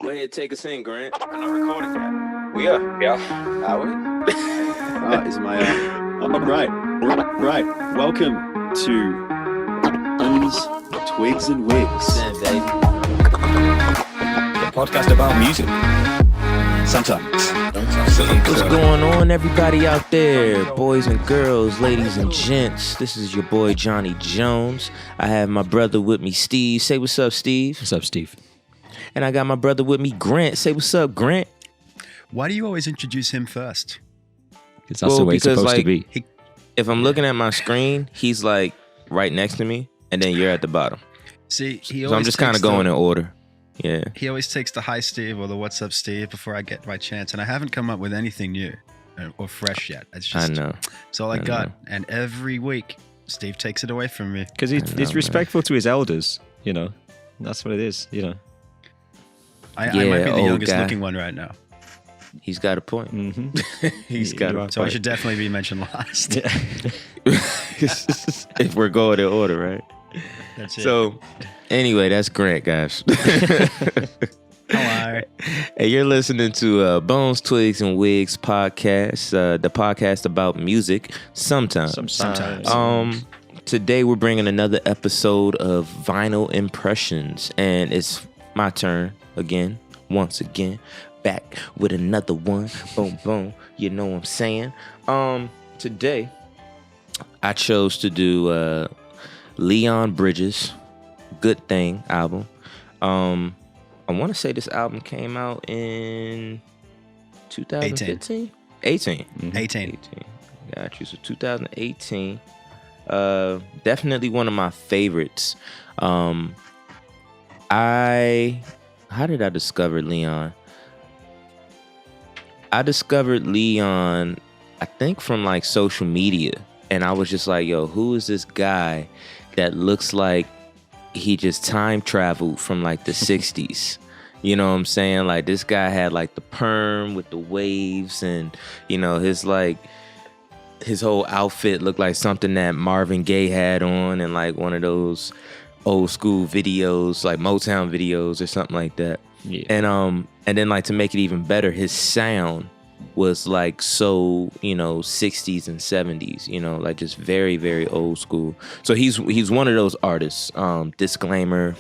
Go ahead, take us in, Grant. I'm not recording yet. We are. Yeah. Are we? Is my right. Welcome to Twigs and Wigs. Yeah, baby. The podcast about music. Sometimes. What's going on, everybody out there? Boys and girls, ladies and gents. This is your boy, Johnny Jones. I have my brother with me, Steve. Say what's up, Steve. What's up, Steve? And I got my brother with me, Grant. Say what's up, Grant. Why do you always introduce him first? Because that's the way it's supposed to be. If I'm looking at my screen, he's like right next to me, and then you're at the bottom. See, So I'm just kind of going in order. Yeah. He always takes the hi, Steve, or the what's up, Steve, before I get my chance. And I haven't come up with anything new or fresh yet. It's just, I know. it's all I got. And every week, Steve takes it away from me. Because he's respectful to his elders, you know. That's what it is, you know. I might be the old youngest guy. looking one right now. He's got a point. Mm-hmm. He's got a point. So I should definitely be mentioned last. If we're going in order, right? That's it. So, anyway, that's Grant, guys. Hello. Hey, you're listening to Bones, Twigs, and Wigs podcast, the podcast about music sometimes. Sometimes. Today we're bringing another episode of Vinyl Impressions, and it's my turn again, once again, back with another one. Boom, boom. You know what I'm saying? Today I chose to do Leon Bridges' Good Thing album. I want to say this album came out in 2015? 18. Mm-hmm. 18. Got you. So 2018. Definitely one of my favorites. How did I discover Leon? I discovered Leon, I think from like social media. And I was just like, yo, who is this guy that looks like he just time traveled from like the 60s? You know what I'm saying? Like this guy had like the perm with the waves and, you know, his whole outfit looked like something that Marvin Gaye had on and like one of those old school videos, like Motown videos or something like that. Yeah. And then like to make it even better, his sound was like so, you know, 60s and 70s, you know, like just very, very old school. So he's one of those artists. Disclaimer,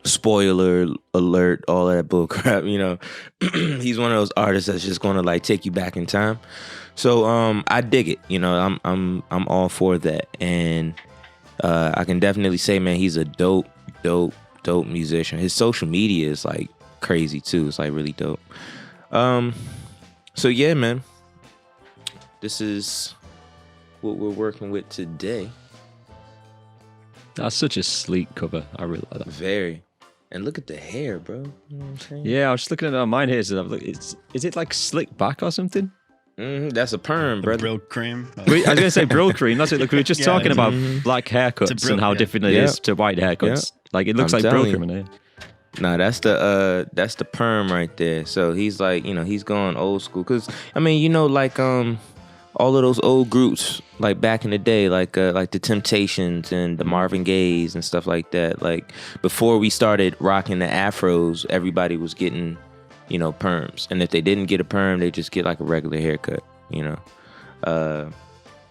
spoiler alert, all that bull crap, you know. He's one of those artists that's just gonna like take you back in time. So I dig it, you know. I'm all for that, and I can definitely say, man, he's a dope musician. His social media is like crazy too. It's like really dope. So yeah, man, this is what we're working with today. That's such a sleek cover. I really like that. Very. And look at the hair, bro. You know what I'm saying? Yeah, I was just looking at mine here. So is it like slick back or something? That's a perm, brother. Brill cream. I was going to say brill cream. That's it. Look, we were just talking about black haircuts brill, and how different it is to white haircuts. Like it looks I'm like brill telling cream in there. Nah, that's the perm right there. So he's like, you know, he's going old school. Cause I mean, you know, like all of those old groups, like back in the day, like the Temptations and the Marvin Gayes and stuff like that. Like before we started rocking the afros, everybody was getting, you know, perms. And if they didn't get a perm, they just get like a regular haircut, you know.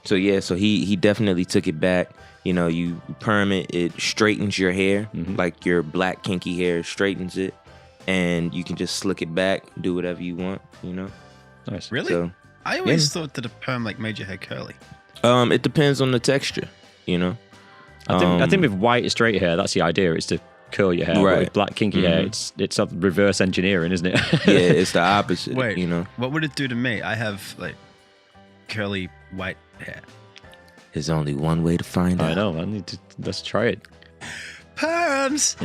So yeah, so he definitely took it back. You know, you perm it, it straightens your hair, like your black kinky hair straightens it, and you can just slick it back, do whatever you want, you know. Nice. Really? So, I always thought that a perm like made your hair curly. it depends on the texture, you know. I think with white straight hair, that's the idea. It's to curl your hair. Right. But with black kinky hair, it's a reverse engineering, isn't it? Yeah, it's the opposite. Wait, you know. what would it do to me? I have like curly white hair. There's only one way to find out. I know, man. Let's try it. Perms.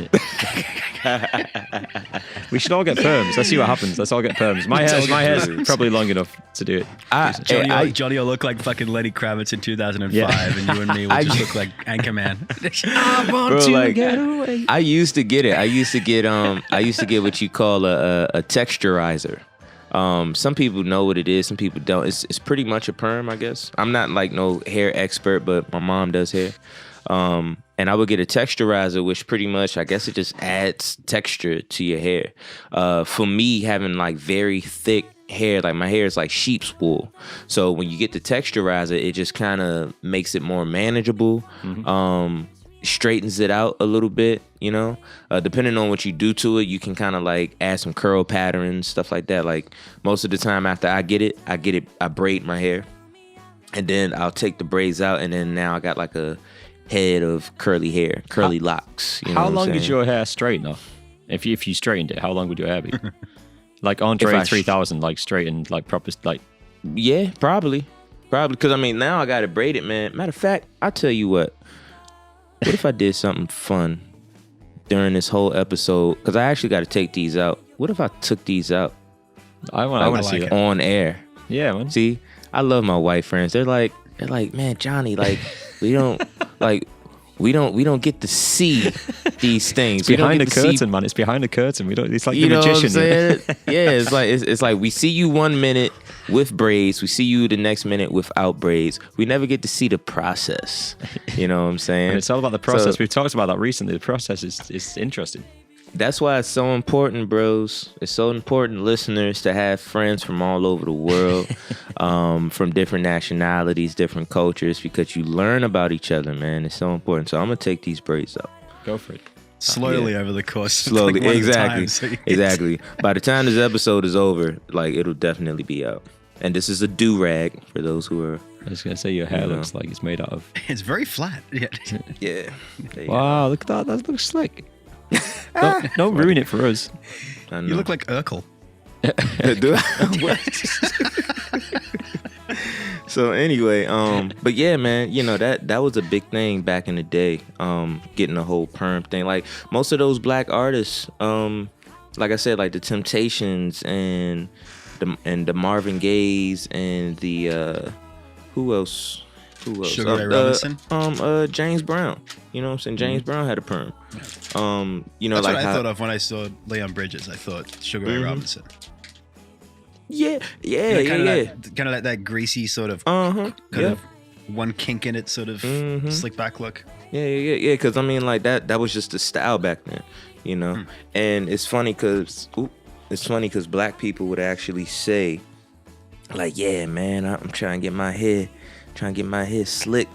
We should all get perms. Let's see what happens. Let's all get perms. My hair's probably long enough to do it. Johnny will look like fucking Lenny Kravitz in 2005, and you and me will just look like Anchorman. I want to get away. I used to get it. I used to get what you call a texturizer. Some people know what it is, some people don't. It's pretty much a perm, I guess. I'm not like no hair expert, but my mom does hair. And I would get a texturizer, which pretty much, I guess it just adds texture to your hair. For me, having like very thick hair, like my hair is like sheep's wool. So when you get the texturizer, it just kind of makes it more manageable. Straightens it out a little bit, you know. Depending on what you do to it, you can kind of like add some curl patterns, stuff like that. Like most of the time after I braid my hair, and then I'll take the braids out, and then now I got like a head of curly hair, curly locks. You know how long did your hair straighten off? If you straightened it, how long would your hair be? Like Andre 3000, like straightened, like proper, like. Yeah, probably, because I mean now I got it braided, man. Matter of fact, I'll tell you what. What if I did something fun during this whole episode? Because I actually got to take these out. What if I took these out? I want to see it on air. Yeah, man. See, I love my white friends. They're like, man, Johnny, like we don't get to see these things. It's behind the curtain, man. It's behind the curtain. We don't. It's like you the know magician. What I'm saying? Yeah, it's like we see you 1 minute with braids, we see you the next minute without braids. We never get to see the process. You know what I'm saying? And it's all about the process. So, we've talked about that recently. The process is interesting. That's why it's so important, bros. It's so important, listeners, to have friends from all over the world, from different nationalities, different cultures, because you learn about each other, man. It's so important. So I'm gonna take these braids out. Go for it. Slowly over the course. Slowly, like exactly, time, so exactly. By the time this episode is over, like it'll definitely be out. And this is a do-rag for those who are. I was gonna say your hair looks like it's made out of. It's very flat. Yeah. Yeah. Wow, look at that. That looks slick. Don't ruin it for us. You look like Urkel. So anyway, but yeah, man, you know that was a big thing back in the day. Getting the whole perm thing. Like most of those black artists, like I said, like the Temptations and the Marvin Gayes and the who else? Sugar Ray Robinson. James Brown. You know what I'm saying? James Brown had a perm. You know, that's like what I thought of when I saw Leon Bridges. I thought Sugar Ray Robinson. Yeah. Kind of like that greasy sort of, kind of one kink in it, sort of slick back look. Yeah. Because I mean, like that was just the style back then, you know. And it's funny because black people would actually say, like, yeah, man, I'm trying to get my hair slick,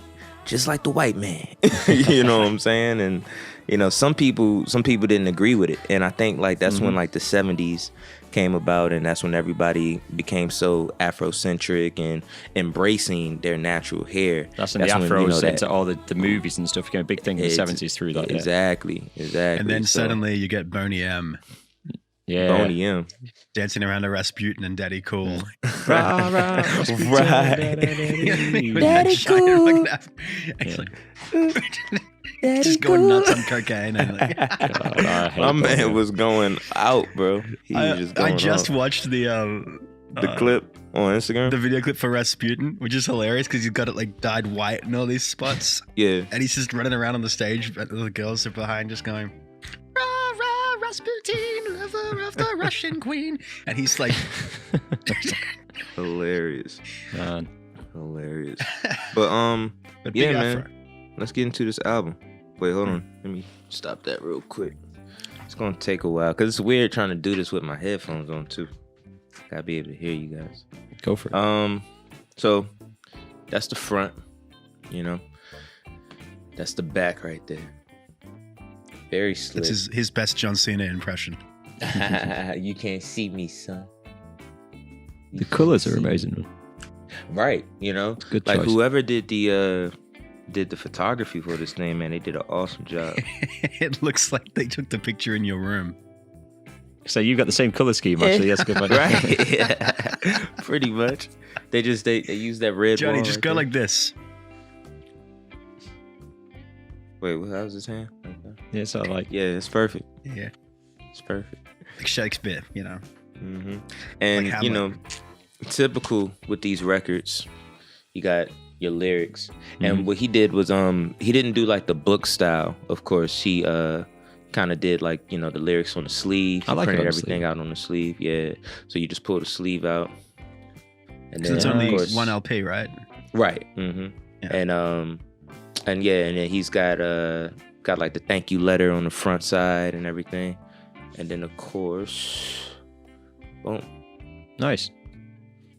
just like the white man. You know what I'm saying? And you know, some people didn't agree with it, and I think like that's when like the 70s came about, and that's when everybody became so Afrocentric and embracing their natural hair. That's when the Afros into all the movies and stuff became a big thing in the 70s through that. Exactly. And then suddenly you get Boney M. Yeah. Boney M. Dancing around to Rasputin and Daddy Cool. Right. Daddy Cool. Just going nuts on cocaine. And like, my man was going out, bro. I just watched the clip on Instagram. The video clip for Rasputin, which is hilarious because he's got it like dyed white in all these spots. Yeah. And he's just running around on the stage, and the girls are behind just going, rah, rah, Rasputin, lover of the Russian queen. And he's like... Hilarious. Man. Hilarious. But yeah, man. Let's get into this album. Wait, hold on. Let me stop that real quick. It's gonna take a while because it's weird trying to do this with my headphones on too. Gotta be able to hear you guys. Go for it. So that's the front. You know, that's the back right there. Very slick. This is his best John Cena impression. You can't see me, son. The colors are amazing. Right. You know, it's a good like choice. Whoever did the photography for this thing, man, they did an awesome job. It looks like they took the picture in your room. So you've got the same color scheme, actually. That's good. Right? Yeah. Pretty much. They use that red. Johnny, just go like this. Wait, how's his hand? Okay. Yeah, so like. Yeah, it's perfect. Yeah, it's perfect. Like Shakespeare, you know. Mm-hmm. And like you know, typical with these records, you got your lyrics. And what he did was he didn't do like the book style. Of course, he kind of did like, you know, the lyrics on the sleeve. He printed everything out on the sleeve. Yeah. So you just pull the sleeve out. And then it's only one LP, right? Right. Mm-hmm. Yeah. And and then he's got like the thank you letter on the front side and everything, and then of course, boom, Nice.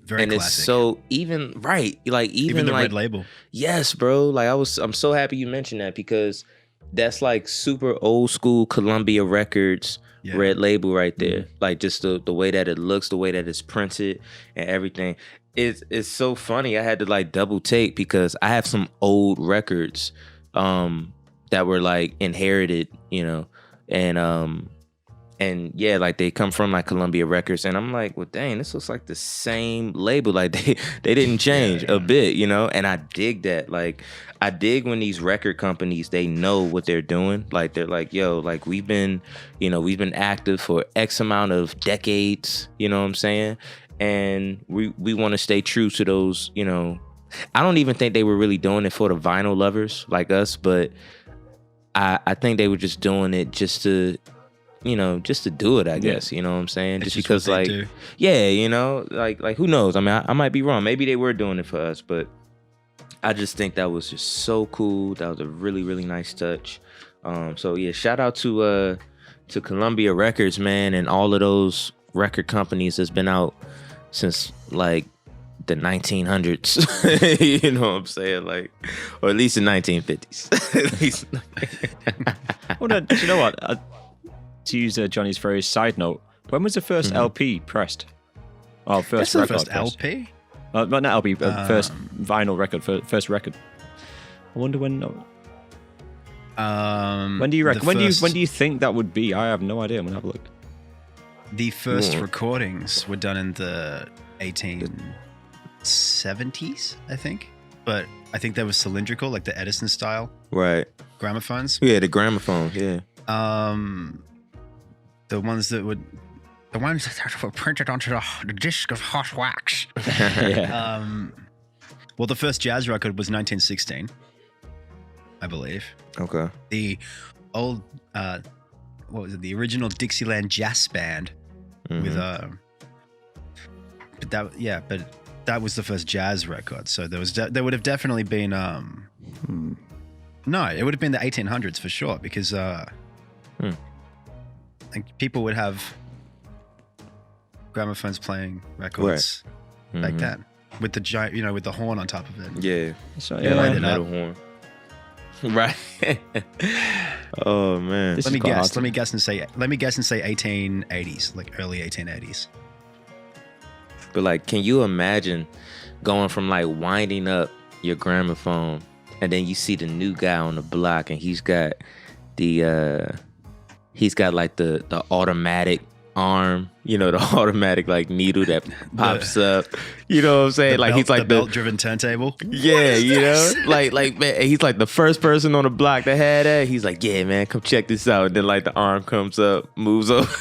Very and classic. it's so even right, like even the like red label. yes, bro. Like I'm so happy you mentioned that because that's like super old school Columbia Records red label right there. Like just the way that it looks, the way that it's printed and everything. It's so funny. I had to like double take because I have some old records that were like inherited, you know, and yeah, like they come from like Columbia Records, and I'm like, well, dang, this looks like the same label. Like they didn't change a bit, you know. And I dig that. Like I dig when these record companies, they know what they're doing. Like they're like, yo, like we've been active for X amount of decades. You know what I'm saying? And we want to stay true to those. You know, I don't even think they were really doing it for the vinyl lovers like us, but I think they were just doing it just to. You know, just to do it, I guess. You know what I'm saying? Just because, like, yeah, you know, like who knows? I mean, I might be wrong. Maybe they were doing it for us, but I just think that was just so cool. That was a really, really nice touch. So yeah, shout out to Columbia Records, man, and all of those record companies that's been out since like the 1900s. You know what I'm saying? Like, or at least the 1950s. At least. Well, no, do you know what? To use Johnny's phrase, side note, when was the first LP pressed? Oh, first record. First LP? Not LP, first vinyl record, first record. I wonder when. When do you reckon? When do you think that would be? I have no idea. I'm gonna have a look. The first recordings were done in the 1870s, I think. But I think they were cylindrical, like the Edison style. Right. Gramophones. Yeah, the gramophone. Yeah. The ones that were printed onto the disc of hot wax. Yeah. Well, the first jazz record was 1916, I believe. Okay. The old, what was it? The original Dixieland Jazz Band with but that was the first jazz record. So there would have definitely been no, it would have been the 1800s for sure because like people would have gramophones playing records like that with the giant, you know, with the horn on top of it. Yeah. So, Like metal horn. Right. Oh man. Let me guess and say 1880s, like early 1880s. But like, can you imagine going from like winding up your gramophone and then you see the new guy on the block and he's got like the automatic arm, you know, the automatic like needle that pops up. You know what I'm saying? Like he's like the belt-driven turntable. Yeah, you know, like man, he's like the first person on the block that had that. He's like, yeah, man, come check this out. And then like the arm comes up, moves over.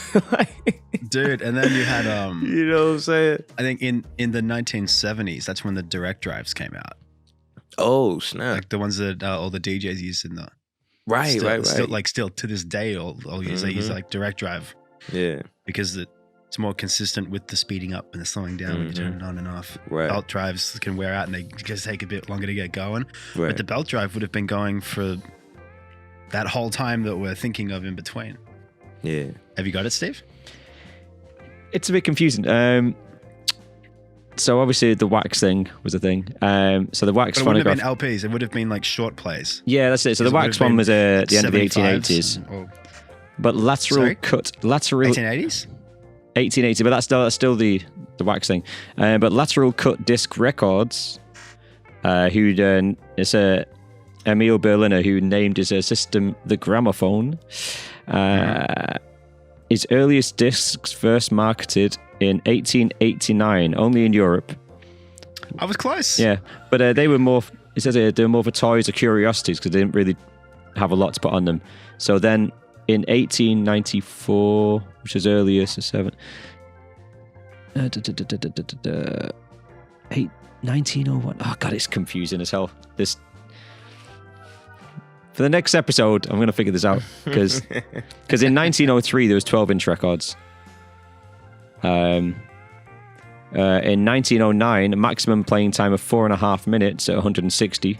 Dude, and then you had you know what I'm saying? I think in the 1970s, that's when the direct drives came out. Oh snap! Like the ones that all the DJs use in the right. Still to this day, all use they use like direct drive. Yeah, because it's more consistent with the speeding up and the slowing down when you turn it on and off. Right. Belt drives can wear out and they just take a bit longer to get going. Right. But the belt drive would have been going for that whole time that we're thinking of in between. Yeah. Have you got it, Steve? It's a bit confusing. So obviously the wax thing was a thing. So the wax but it phonograph. Wouldn't have been LPs. It would have been like short plays. Yeah, that's it. So the wax one was at the end of the 1880s. But lateral 1880s? 1880, but that's still the wax thing. But lateral cut disc records, it's Emil Berliner who named his system the gramophone. His earliest discs first marketed in 1889, only in Europe. I was close. Yeah, but they were more. It says they were more for toys or curiosities because they didn't really have a lot to put on them. So then, in 1894, which is earliest, 1901. Oh god, it's confusing as hell. This. For the next episode, I'm going to figure this out because in 1903 there was 12-inch records. In 1909, a maximum playing time of 4.5 minutes at 160.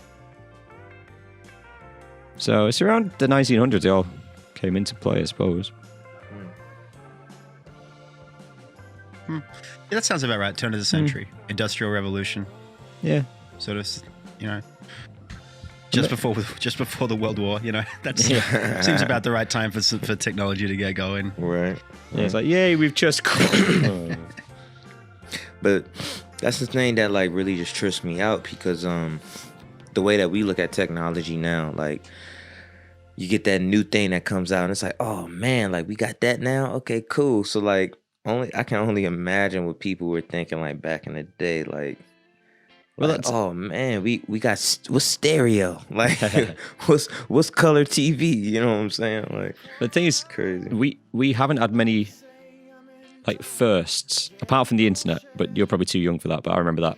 So it's around the 1900s they all came into play, I suppose. Yeah, that sounds about right. Turn of the century, Industrial Revolution, Yeah. sort of, you know, just before the World War. You know, that seems about the right time for technology to get going. Right. Yeah, it's like, yay, we've just... But that's the thing that like really just trips me out because the way that we look at technology now, like you get that new thing that comes out and it's like, oh man, like we got that now. Okay, cool. So like I can only imagine what people were thinking like back in the day, like. Well, like, oh man, we got what's stereo? Like, what's color TV? You know what I'm saying? Like, the thing is, crazy. We haven't had many like firsts apart from the internet, but you're probably too young for that. But I remember that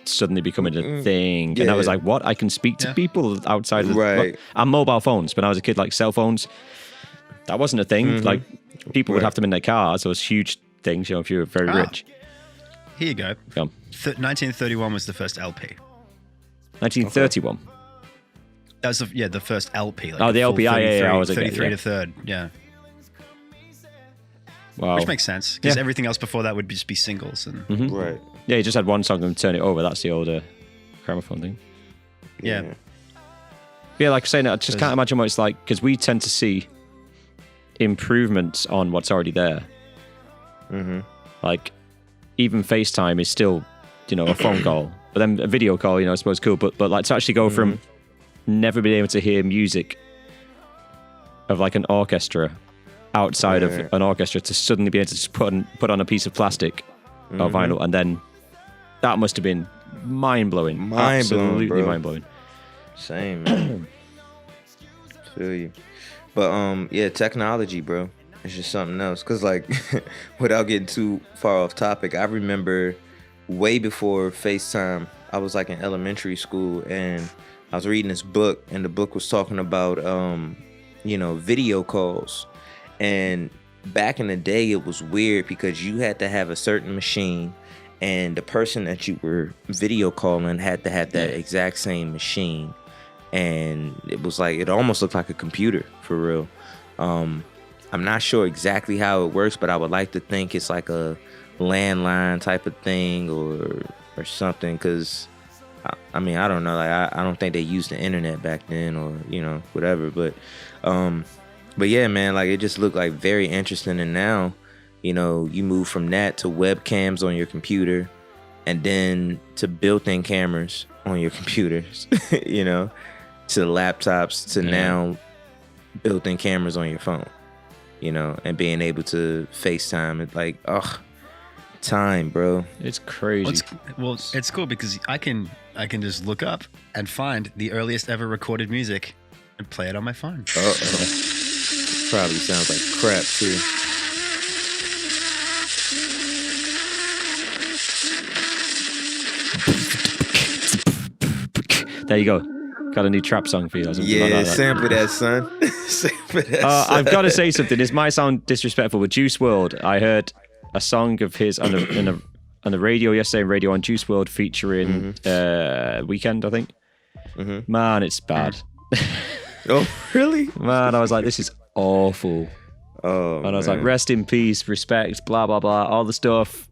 suddenly becoming a thing, and I was like, what? I can speak to people outside of and mobile phones. When I was a kid, like cell phones, that wasn't a thing. Like people would have them in their cars. So it was huge things. You know, if you were very rich. Here you go. 1931 was the first LP. 1931. That was the first LP. Like the LP. Yeah. I was 33 to third. Yeah. Wow. Which makes sense because everything else before that would just be singles and right. Yeah, you just had one song and turn it over. That's the older gramophone thing. Yeah. Yeah, like saying that, I just can't imagine what it's like because we tend to see improvements on what's already there. Like. Even FaceTime is still, you know, a phone call, but then a video call, you know, I suppose cool. But like to actually go from never being able to hear music of like an orchestra outside of an orchestra to suddenly be able to just put on a piece of plastic or vinyl, and then that must have been mind blowing, absolutely mind blowing. Same, man. Feel you, but yeah, technology, bro. It's just something else. Because, like, without getting too far off topic, I remember way before FaceTime, I was, like, in elementary school, and I was reading this book, and the book was talking about, you know, video calls. And back in the day, it was weird because you had to have a certain machine, and the person that you were video calling had to have that exact same machine. And it was like, it almost looked like a computer, for real. I'm not sure exactly how it works, but I would like to think it's like a landline type of thing or something. Because I mean, I don't know. Like I don't think they used the internet back then, or you know, whatever. But yeah, man. Like it just looked like very interesting. And now, you know, you move from that to webcams on your computer, and then to built-in cameras on your computers. You know, to laptops, to now built-in cameras on your phone. You know, and being able to FaceTime, it's like, time, bro. It's crazy. Well, it's cool because I can just look up and find the earliest ever recorded music and play it on my phone. Probably sounds like crap too. There you go. Got a new trap song for you. Or something like that. Sample that, son. Sample that. Son. I've got to say something. This might sound disrespectful, but Juice WRLD, I heard a song of his on the radio yesterday, radio on Juice WRLD featuring Weekend, I think. Man, it's bad. Oh, really? Man, I was like, this is awful. Oh, and I was like, rest in peace, respect, blah, blah, blah, all the stuff.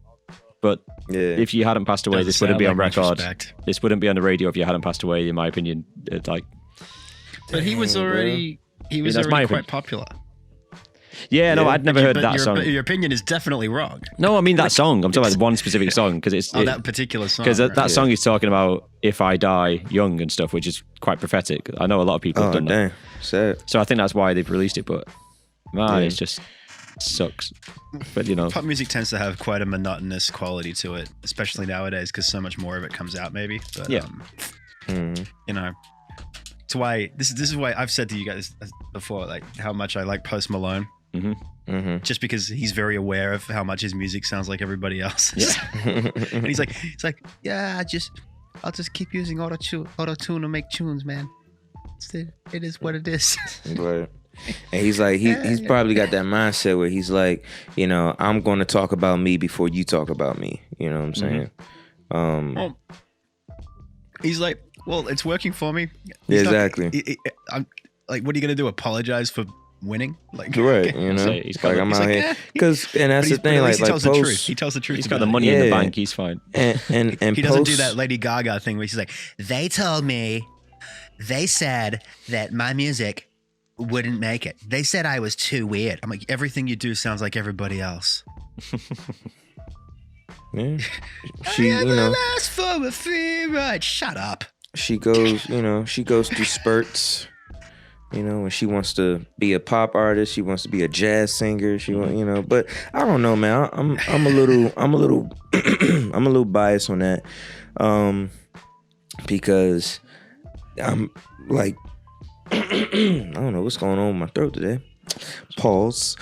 But if you hadn't passed away, this wouldn't be on record. This wouldn't be on the radio if you hadn't passed away, in my opinion. It's like, but he was already quite popular. Yeah, no, I'd never heard that song. Your opinion is definitely wrong. No, I mean that song. I'm talking about one specific song because it's that particular song. Because that song is talking about if I die young and stuff, which is quite prophetic. I know a lot of people have done that. Sad. So I think that's why they've released it. But man, it's just sucks. But you know, pop music tends to have quite a monotonous quality to it, especially nowadays because so much more of it comes out. Maybe, but you know. It's why this is why I've said to you guys before, like how much I like Post Malone. Just because he's very aware of how much his music sounds like everybody else's. And he's like, yeah, I'll just keep using auto tune to make tunes, man. It is what it is. Right. And he's like, he's probably got that mindset where he's like, you know, I'm going to talk about me before you talk about me. You know what I'm saying? Well, he's like, Well, it's working for me. Yeah, He's not- exactly. I'm like, what are you gonna do? Apologize for winning? Like, Right, you know, So he's got like the- I'm he's out like, here eh. because, and that's the But thing, at least like he tells the truth. post, He tells the truth. He's got about the it. money in the Yeah. bank. He's fine. and He doesn't do post- that Lady Gaga thing where she's like, they told me, they said that my music wouldn't make it. They said I was too weird. I'm like, everything you do sounds like everybody else. Yeah. She, you know, asked for a free ride. Shut up. she goes, you know, she goes through spurts. You know, when she wants to be a pop artist, she wants to be a jazz singer. She want, you know, but I don't know, man. I'm a little I'm a little biased on that, because I'm like I don't know what's going on with my throat today. Pause.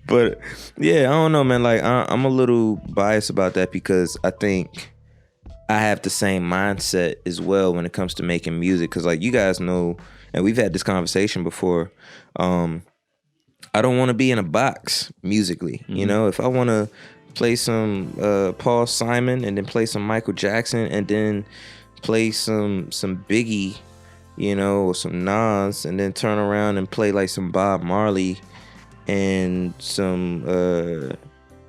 But yeah, I don't know, man. Like I'm a little biased about that because I think I have the same mindset as well when it comes to making music. Cause like you guys know, and we've had this conversation before. I don't want to be in a box musically. You know, if I want to play some Paul Simon and then play some Michael Jackson and then play some Biggie, you know, or some Nas, and then turn around and play like some Bob Marley and some,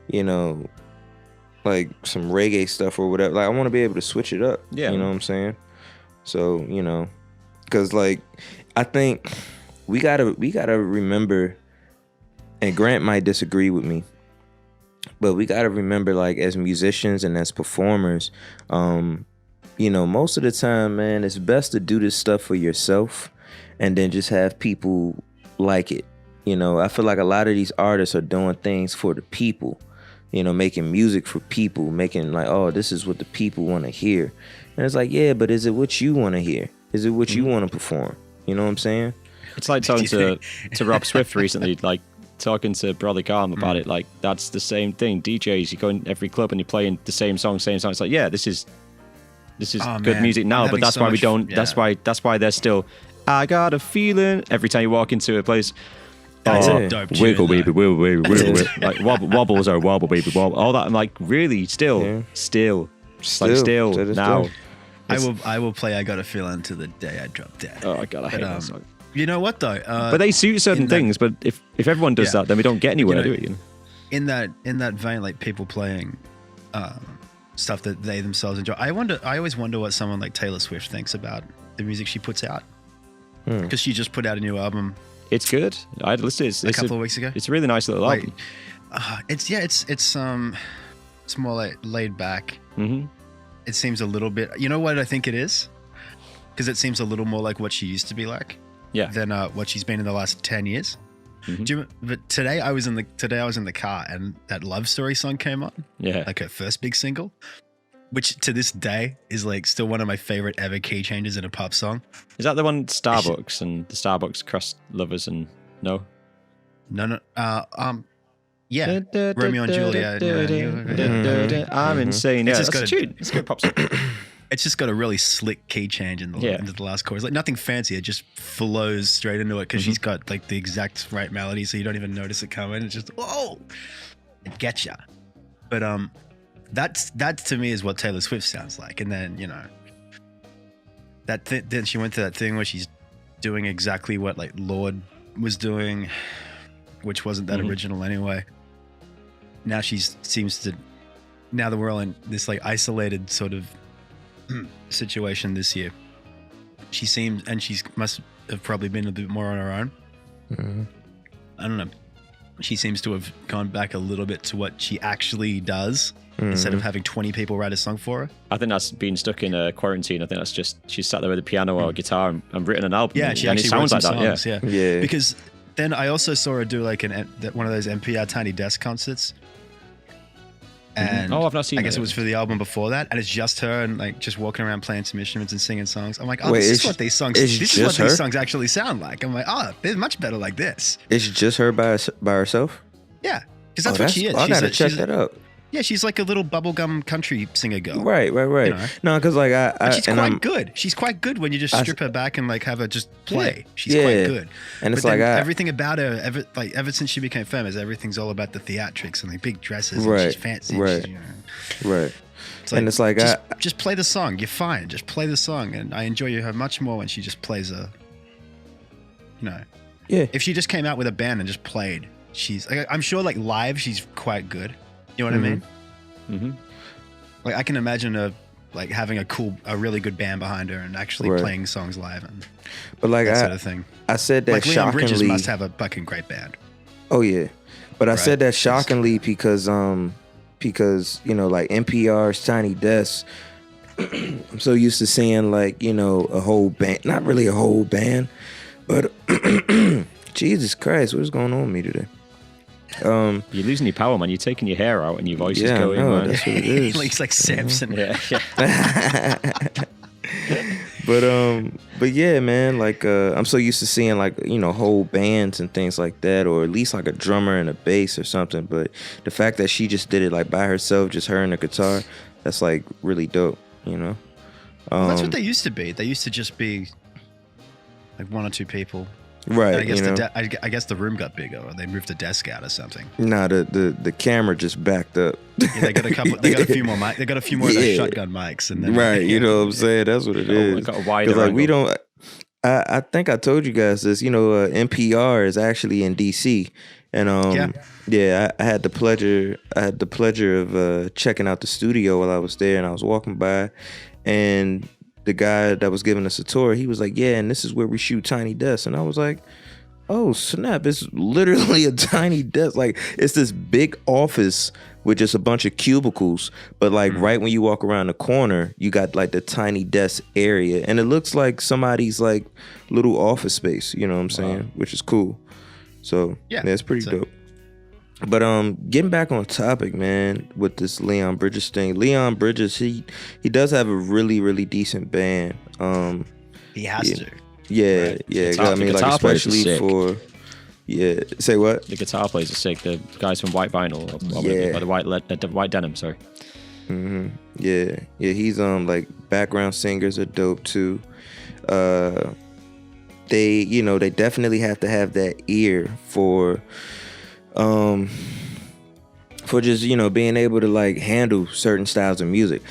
you know, like some reggae stuff or whatever. Like I want to be able to switch it up. Yeah. You know what I'm saying? So, you know, because like I think we gotta remember, and Grant might disagree with me, but we gotta remember, like as musicians and as performers, you know, most of the time, man, it's best to do this stuff for yourself and then just have people like it. You know, I feel like a lot of these artists are doing things for the people, you know, making music for people, making like, oh, this is what the people want to hear. And it's like, yeah, but is it what you want to hear? Is it what you want to perform? You know what I'm saying? It's like talking to Rob Swift recently, like talking to Brother Calm about it. Like that's the same thing. DJs, you go in every club and you're playing the same song. It's like, yeah, this is good man. music now, but that's why we don't. That's why they're still. I got a feeling every time you walk into a place. That's Oh, a dope tune, wiggle, though. baby, wiggle, baby, wiggle, wiggle. Like wobbles are wobble, baby, wobble. All that. I'm like, really, still, now. Still. I will play I Got a Feeling to the day I drop dead. Oh, God, I hate that song. You know what though? But they suit certain things. But if everyone does that, then we don't get anywhere, do we? You know? In that vein, like people playing stuff that they themselves enjoy. I always wonder what someone like Taylor Swift thinks about the music she puts out, because she just put out a new album. It's good. I listened to it. A couple of weeks ago. It's a really nice little album. It's more like laid back. Mm-hmm. It seems a little bit. You know what I think it is? Because it seems a little more like what she used to be like. Yeah. Than what she's been in the last 10 years. Mm-hmm. But today I was in the car and that Love Story song came on. Yeah. Like her first big single, which to this day is like still one of my favorite ever key changes in a pop song. Is that the one Starbucks and the Starbucks crust lovers and no? No. Yeah. Romeo and Juliet. I'm insane. Yeah, It's just that's a tune. It's a good pop song. It's just got a really slick key change into the last chorus. Like nothing fancy. It just flows straight into it because she's got like the exact right melody, so you don't even notice it coming. It's just whoa, it gets ya. But that to me is what Taylor Swift sounds like. And then then she went to that thing where she's doing exactly what like Lorde was doing, which wasn't that original anyway. Now now that we're all in this like isolated sort of situation this year, she must have probably been a bit more on her own. I don't know. She seems to have gone back a little bit to what she actually does instead of having 20 people write a song for her. I think that's being stuck in a quarantine. I think that's just she's sat there with a piano or a guitar and written an album. Yeah, she and actually it sounds wrote some like songs, that. Yeah. Because then I also saw her do like one of those NPR Tiny Desk concerts. And Oh, I've not seen I that guess yet. it was for the album before that, and it's just her and like just walking around playing some instruments and singing songs. I'm like, oh, Wait, this is it's- what these songs. it's This is what just her? these songs actually sound like. I'm like, oh, they're much better like this. It's just her by herself. Yeah, because that's what she is. I gotta check she's that out. Yeah, she's like a little bubblegum country singer girl. Right. You know. No, because like And she's I'm quite good. She's quite good when you just strip her back and like have her just play. She's Yeah. quite good. And it's But then like everything about her, ever since she became famous, everything's all about the theatrics and like big dresses. Right, And she's fancy. right. And she's, right. It's like just play the song. You're fine. Just play the song, and I enjoy her much more when she just plays yeah. If she just came out with a band and just played, she's like, I'm sure like live she's quite good. You know what I mean? Mm-hmm. Like I can imagine her like having a really good band behind her and actually playing songs live and that sort of thing. I said that like Leon shockingly. Bridges must have a fucking great band. Oh yeah, but I said that shockingly because like NPR's Tiny Desk. I'm so used to seeing like a whole band, not really a whole band, but Jesus Christ, what's going on with me today? You're losing your power, man. You're taking your hair out and your voice is going. Man. That's what it is. He's like Samson. Yeah. But yeah, man. Like I'm so used to seeing like whole bands and things like that, or at least like a drummer and a bass or something. But the fact that she just did it like by herself, just her and the guitar, that's like really dope. Well, that's what they used to be. They used to just be like one or two people. Right. And I guess the room got bigger, or they moved the desk out or something. Nah, the camera just backed up. Yeah, they got a couple. They got a few more mics. They got a few more of those shotgun mics, and then right. You know what I'm saying? That's what it is. Got a wider like we angle. don't. I think I told you guys this. NPR is actually in DC, and I had the pleasure of checking out the studio while I was there, and I was walking by, and the guy that was giving us a tour, he was like, yeah, and this is where we shoot Tiny Desk. And I was like, oh, snap. It's literally a tiny desk. Like, it's this big office with just a bunch of cubicles. But, like, right when you walk around the corner, you got, like, the Tiny Desk area. And it looks like somebody's, like, little office space, you know what I'm saying? Which is cool. So, yeah it's pretty dope. But getting back on topic, man, with this Leon Bridges thing. Leon Bridges, he does have a really, really decent band. He has to. Yeah, right. yeah. I mean, like especially for say what? The guitar players are sick. The guys from White Vinyl, or the White Denim. Sorry. Mm-hmm. Yeah. He's like background singers are dope too. They definitely have to have that ear for just being able to like handle certain styles of music,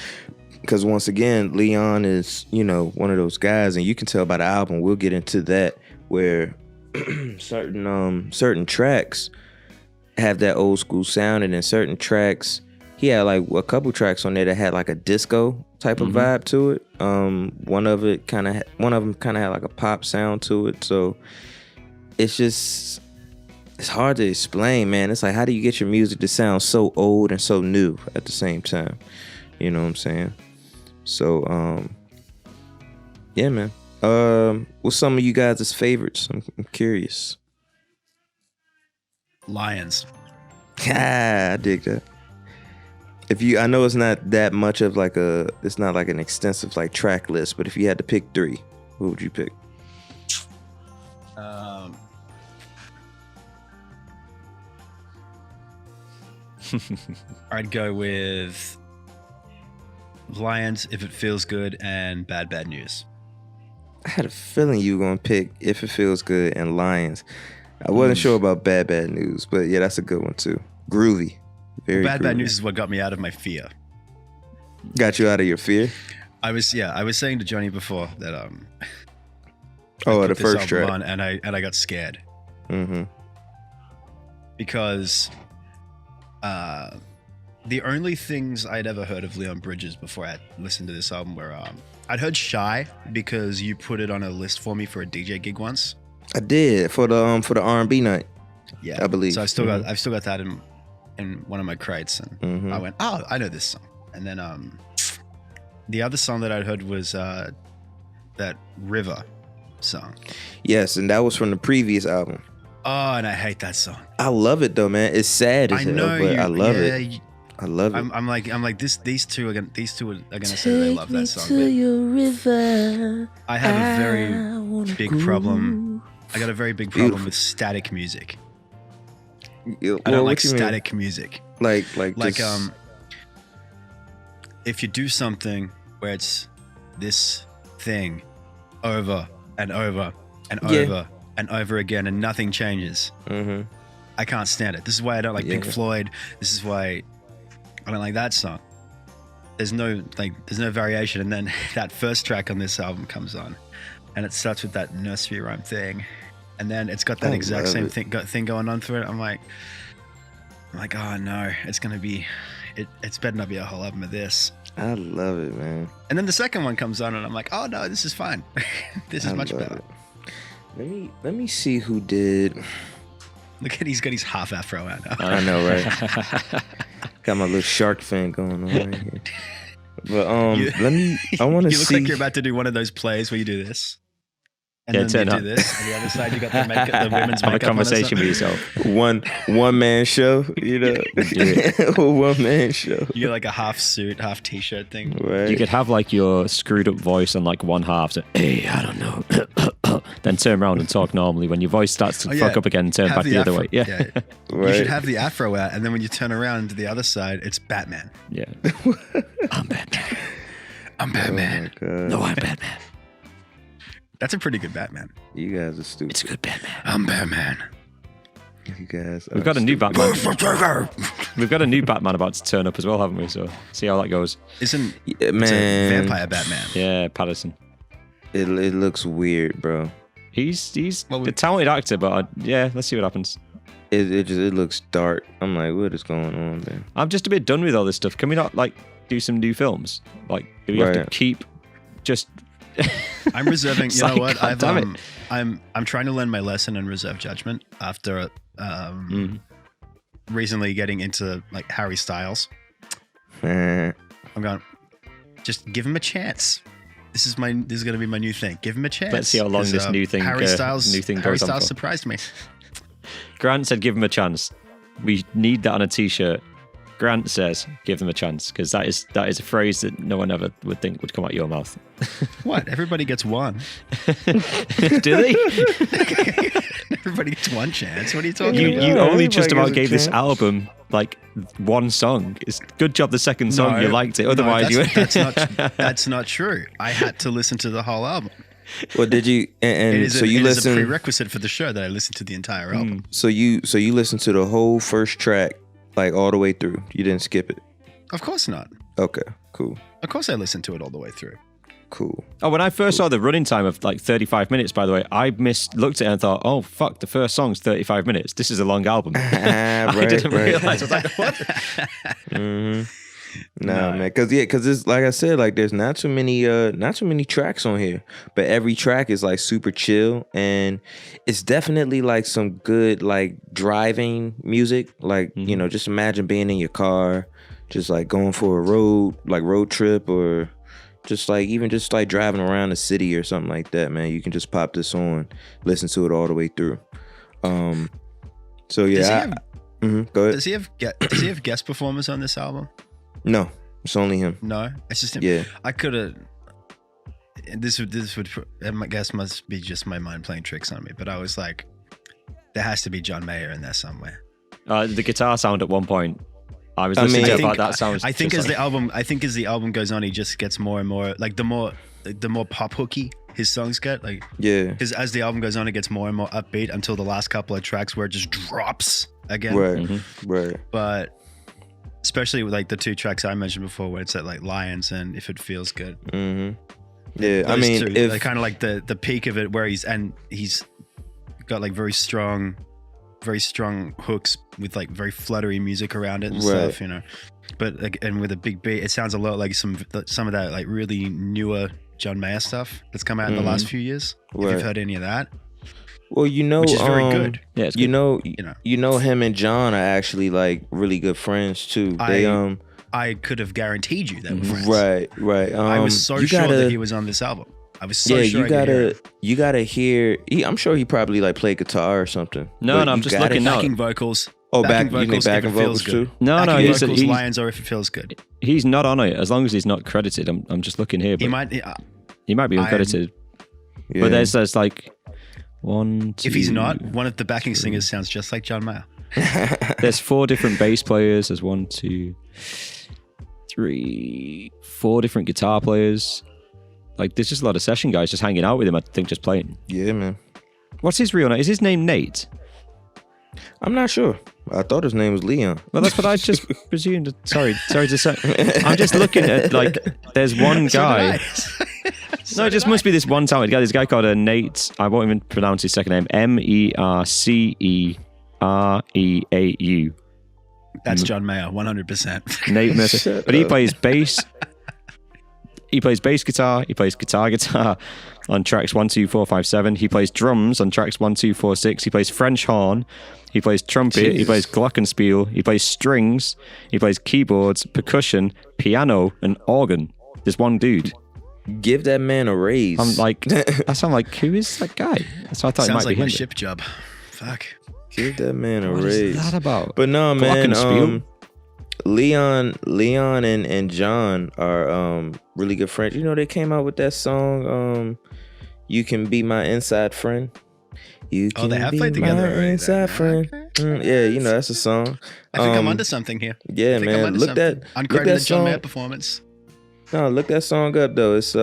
because once again Leon is one of those guys, and you can tell by the album, we'll get into that, where certain tracks have that old school sound, and then certain tracks he had like a couple tracks on there that had like a disco type of vibe to it. One of them kind of had like a pop sound to it, so it's hard to explain, man. It's like, how do you get your music to sound so old and so new at the same time? You know what I'm saying? So, yeah, man. What's some of you guys' favorites? I'm curious. Lions. I dig that. I know it's not that much of like it's not like an extensive like track list, but if you had to pick 3, what would you pick? I'd go with Lions, If It Feels Good, and Bad News. I had a feeling you were gonna pick If It Feels Good and Lions. I wasn't sure about Bad News, but yeah, that's a good one too. Groovy. Very groovy. Bad News is what got me out of my fear. Got you out of your fear? I was saying to Johnny before that the first track. On and I got scared. Mm-hmm. Because the only things I'd ever heard of Leon Bridges before I listened to this album were I'd heard Shy, because you put it on a list for me for a DJ gig once. I did for the R&B night. Yeah, I believe. So I've still got that in one of my crates, and I went, oh, I know this song. And then the other song that I'd heard was that River song. Yes, and that was from the previous album. Oh, and I hate that song. I love it though, man. It's sad as hell, but I love it. I love it. I'm like these two are gonna say they love that song. To your river, I have a very big problem. I got a very big problem with static music. I don't like static music. Like just, if you do something where it's this thing over and over and over and over again and nothing changes, I can't stand it. This is why I don't like Pink Floyd. This is why I don't like that song. there's no variation, and then that first track on this album comes on, and it starts with that nursery rhyme thing, and then it's got that exact same thing going on through it. I'm like, oh no, it's gonna be, it's better not be a whole album of this. I love it, man. And then the second one comes on, and I'm like, oh no, this is fine. This is much better. It. Let me see who did. Look at, he's got his half afro out now. I know, right? Got my little shark fin going on right here. But I want to see. You look like you're about to do one of those plays where you do this. And then you do this. On the other side, you got the women's makeup. Have a conversation with yourself. One man show, one man show. You get like a half suit, half t-shirt thing. Right. You could have like your screwed up voice on like one half. So, hey, I don't know. Then turn around and talk normally. When your voice starts to fuck up again, turn back the other way. Yeah. Right. You should have the afro out, and then when you turn around to the other side, it's Batman. Yeah. I'm Batman. I'm Batman. Oh my God. No, I'm Batman. That's a pretty good Batman. You guys are stupid. It's a good Batman. I'm Batman. You guys. We've got a new Batman. We've got a new Batman about to turn up as well, haven't we? So see how that goes. Isn't man? It's a vampire Batman? Yeah, Patterson. It looks weird, bro. He's a talented actor, but let's see what happens. It looks dark. I'm like, what is going on, man? I'm just a bit done with all this stuff. Can we not like do some new films? Like, do we have to keep just? I'm reserving. You know what? God I'm trying to learn my lesson and reserve judgment after recently getting into like Harry Styles. I'm going, just give him a chance. This is going to be my new thing. Give him a chance. Let's see how long this new thing Harry Styles goes on for. surprised me. Grant said, "Give him a chance." We need that on a T-shirt. Grant says, "Give them a chance," because that is a phrase that no one ever would think would come out your mouth. What? Everybody gets one. Do they? Everybody gets one chance. What are you talking about? You only just about gave this album like one song. It's good job the second song you liked it. Otherwise, that's not true. I had to listen to the whole album. Well, did you? And it is a prerequisite for the show that I listened to the entire album. So you listened to the whole first track. Like all the way through. You didn't skip it. Of course not. Okay, cool. Of course I listened to it all the way through. Cool. Oh, when I first saw the running time of like 35 minutes, by the way, I looked at it and thought, oh, fuck, the first song's 35 minutes. This is a long album. I didn't realize. I was like, what? Mm-hmm. No, man, because it's like I said, like there's not too many tracks on here, but every track is like super chill, and it's definitely like some good like driving music. Like just imagine being in your car, just like going for a road trip, or just like driving around the city or something like that. Man, you can just pop this on, listen to it all the way through. So yeah, go ahead. Does he have guest performers on this album? No, it's only him. No, it's just him. Yeah, I could have. This would. I guess must be just my mind playing tricks on me. But I was like, there has to be John Mayer in there somewhere. The guitar sound at one point. I was listening to about that sound. I think as the album goes on, he just gets more and more like the more pop hooky his songs get. Like because as the album goes on, it gets more and more upbeat until the last couple of tracks where it just drops again. Right, right. But especially with like the two tracks I mentioned before, where it's at like Lions and If It Feels Good. Mm-hmm. Yeah, those I mean, two, kind of like the peak of it, where he's got like very strong hooks with like very fluttery music around it and stuff, But like, and with a big beat, it sounds a lot like some of that like really newer John Mayer stuff that's come out in the last few years. If you've heard any of that. Well, which is very good. Yeah, it's good. Him and John are actually like really good friends too. I could have guaranteed you that were friends. Right. I was so sure that he was on this album. I was so sure. You gotta hear. I'm sure he probably like played guitar or something. No, I'm just looking now. Backing vocals. Oh, backing vocals too. No, he's Lions or If It Feels Good. He's not on it as long as he's not credited. I'm just looking here. But he might be uncredited. But there's like. 1, 2, if he's not, one of the backing singers sounds just like John Mayer. There's 4 different bass players. There's 1, 2, 3, 4 different guitar players. Like there's just a lot of session guys just hanging out with him. I think just playing. Yeah, man. What's his real name? Is his name Nate? I'm not sure. I thought his name was Leon. Well, that's what I just presumed. Sorry to say. I'm just looking at, like, there's one guy. No, it just must be this one talented guy. This guy called Nate. I won't even pronounce his second name. Mercereau. That's John Mayer, 100%. Nate Mercer. But he plays bass. He plays bass guitar. He plays guitar on tracks 1, 2, 4, 5, 7. He plays drums on tracks 1, 2, 4, 6. He plays French horn. He plays trumpet. Jesus. He plays glockenspiel. He plays strings. He plays keyboards, percussion, piano, and organ. There's one dude. Give that man a raise. I'm like, who is that guy? So I thought it might Sounds like be my him. ship job. Fuck. Give that man a What raise. is that about? But no, man. Glockenspiel? Leon and John are really good friends. You know, they came out with that song, "You Can Be My Inside Friend." You can They have be played together my already then. inside friend. Yeah, you know, that's a song. I think I'm onto something here. Yeah, I think I'm man. onto Look something. that Uncredited John Mayer song. performance. No, look that song up though. It's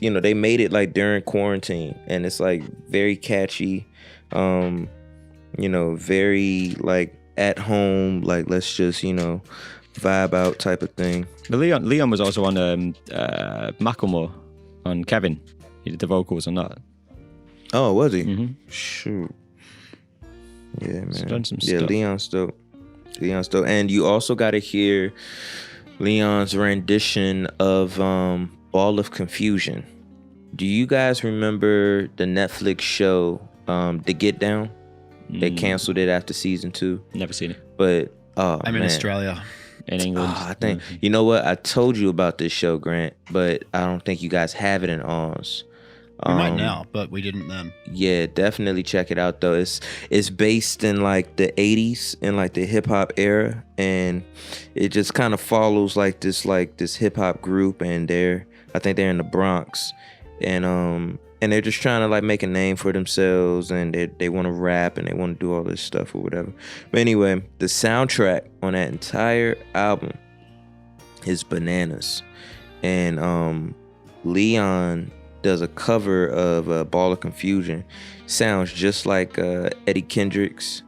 you know, they made it like during quarantine, and it's like very catchy. You know, very like at home, like let's just, you know, vibe out type of thing. But Leon was also on Macklemore on Kevin. He did the vocals on that. Oh, was he? Mm-hmm. Shoot. Yeah, man. He's done some Yeah, stuff. Leon's dope. And you also got to hear Leon's rendition of Ball of Confusion. Do you guys remember the Netflix show The Get Down? They canceled it after season 2. Never seen it. But I'm in man. Australia. In England. I think you know what, I told you about this show, Grant, but I don't think you guys have it in Oz. We might now, but we didn't then. Yeah, definitely check it out though. It's based in like the 80s, in like the hip hop era, and it just kind of follows like this hip hop group, and I think they're in the Bronx, and they're just trying to like make a name for themselves, and they want to rap and they want to do all this stuff or whatever. But anyway, the soundtrack on that entire album is bananas, and Leon does a cover of Ball of Confusion. Sounds just like Eddie Kendricks,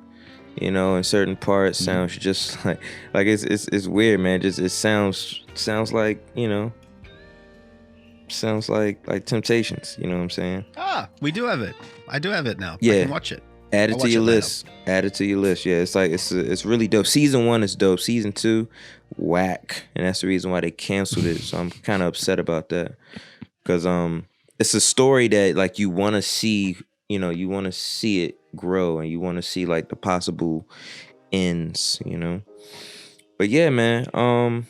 you know, in certain parts. Sounds just like it's weird, man. Just it sounds like, you know, sounds like Temptations. You know what I'm saying? We do have it. I do have it now. Yeah. I can watch it. Add it I'll to watch your it later. list. Add it to your list. Yeah, it's like it's really dope. Season 1 is dope. Season 2, whack, and that's the reason why they canceled it. So I'm kind of upset about that, because it's a story that like you want to see. You know, you want to see it grow, and you want to see like the possible ends. You know, but yeah, man.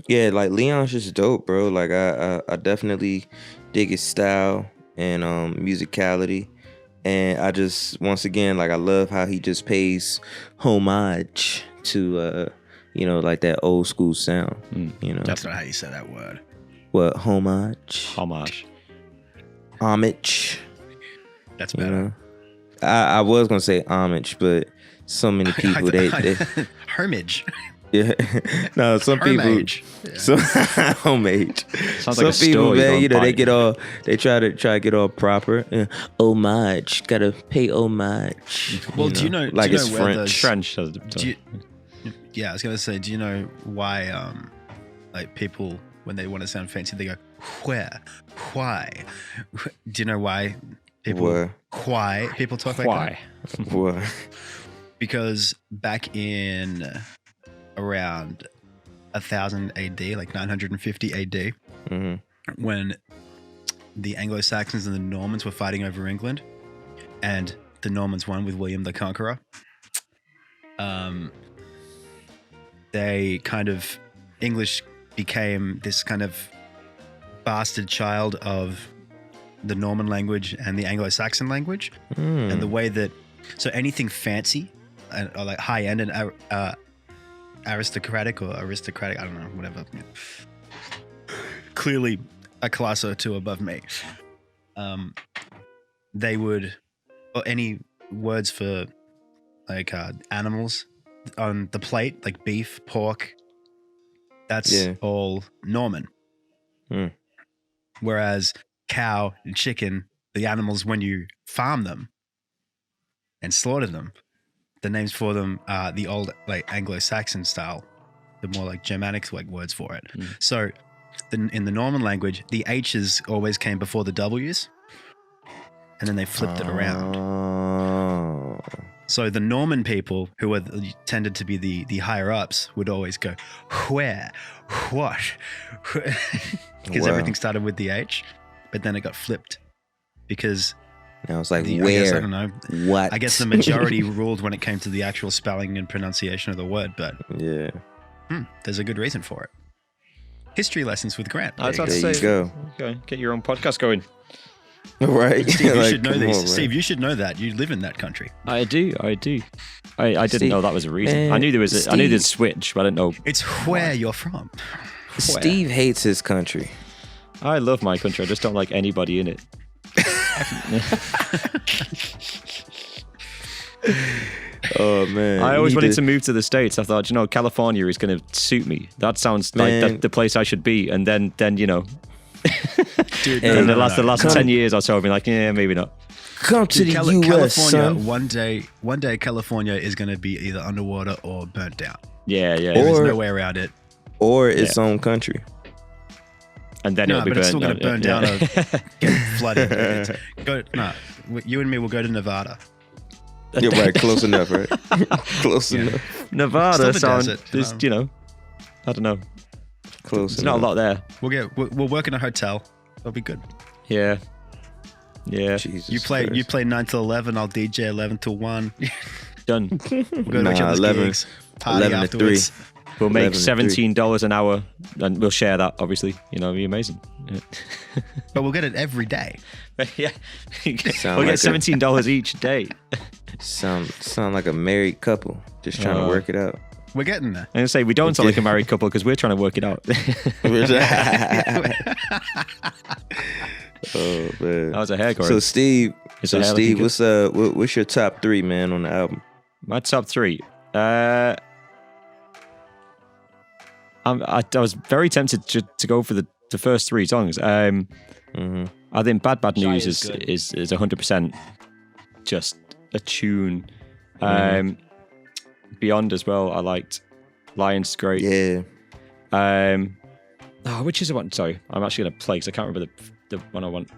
Yeah, like Leon's just dope, bro. Like I definitely dig his style and musicality. And I just, once again, like I love how he just pays homage to, you know, like that old school sound. You know, That's not how you say that word. what homage, Homage. homage. That's You better. know, I was gonna say homage, but so many people they Hermage. yeah, no, some people. Hermage. So homage. Sounds Some like a people, store man, you know, they bite. try to get all proper. Homage, gotta pay homage. Well, do you know like do you it's know where French. those- Trench. do you- yeah, I was gonna say, do you know why like people when they want to sound fancy they go where? Why? Do you know why people Where? why people talk like Why? that? What? Because back in around 1000 AD, like 950 AD, Mhm. when the Anglo-Saxons and the Normans were fighting over England, and the Normans won with William the Conqueror. They kind of English became this kind of bastard child of the Norman language and the Anglo-Saxon language, and the way that anything fancy or like high end and aristocratic, I don't know, whatever. Clearly a class or two above me. They would, or any words for like animals on the plate, like beef, pork, that's all Norman. Whereas cow and chicken, the animals when you farm them and slaughter them, the names for them are the old like Anglo-Saxon style, the more like Germanic like words for it. So in the Norman language, the H's always came before the W's, and then they flipped it around. Oh. So the Norman people, who were tended to be the higher ups, would always go where, what, because everything started with the H, but then it got flipped because Now it's like I don't know. What? I guess the majority ruled when it came to the actual spelling and pronunciation of the word, but Yeah. there's a good reason for it. History lessons with Grant. I was about to There say, you go. okay, get your own podcast going. Right. Steve, you Like, should know come these. on, man. Steve, you should know that. You live in that country. I do. I didn't Steve, know that was a reason. man, I knew there was. I knew Steve. there's switch, but I didn't know. It's where you're from. Steve hates his country. I love my country. I just don't like anybody in it. Oh man. I always He wanted did- to move to the States. I thought, California is going to suit me. That sounds Man. like the place I should be. And then Dude, Hey, in no, the last 10 years or so, I've been like, yeah, maybe not. Come to Dude, the U.S., California, son. one day California is going to be either underwater or burnt down. Yeah. There's Or- no way around it. Or its own country. And then No, it'll be but it's still burnt going to burn yeah. down or get flooded. You and me will go to Nevada. You're right. Close enough, right? Close enough. Nevada Still the sound, desert, there's, I don't know. Close There's enough. not a lot there. We'll work in a hotel. That'll be good. Yeah. Jesus You play Christ. 9 till 11. I'll DJ 11 till 1. Done. We'll go to each Nah, other's 11 gigs. Party 11 to afterwards. 3. We'll make 11 to 3. $17 an hour, and we'll share that. Obviously, it'll be amazing. Yeah. But we'll get it every day. Yeah, Sound we'll like get $17 each day. Sound like a married couple just trying to work it out. We're getting there. I'm gonna say we don't sound like a married couple because we're trying to work it out. Oh man. That was a hair So growth. Steve, Is the hair Steve, looking what's your top 3, man, on the album? My top 3. I was very tempted to go for the first 3 songs. I think Bad News is 100% just a tune. Beyond as well, I liked. Lions is great. Yeah. Which is the one? Sorry, I'm actually gonna play because I can't remember the one I want.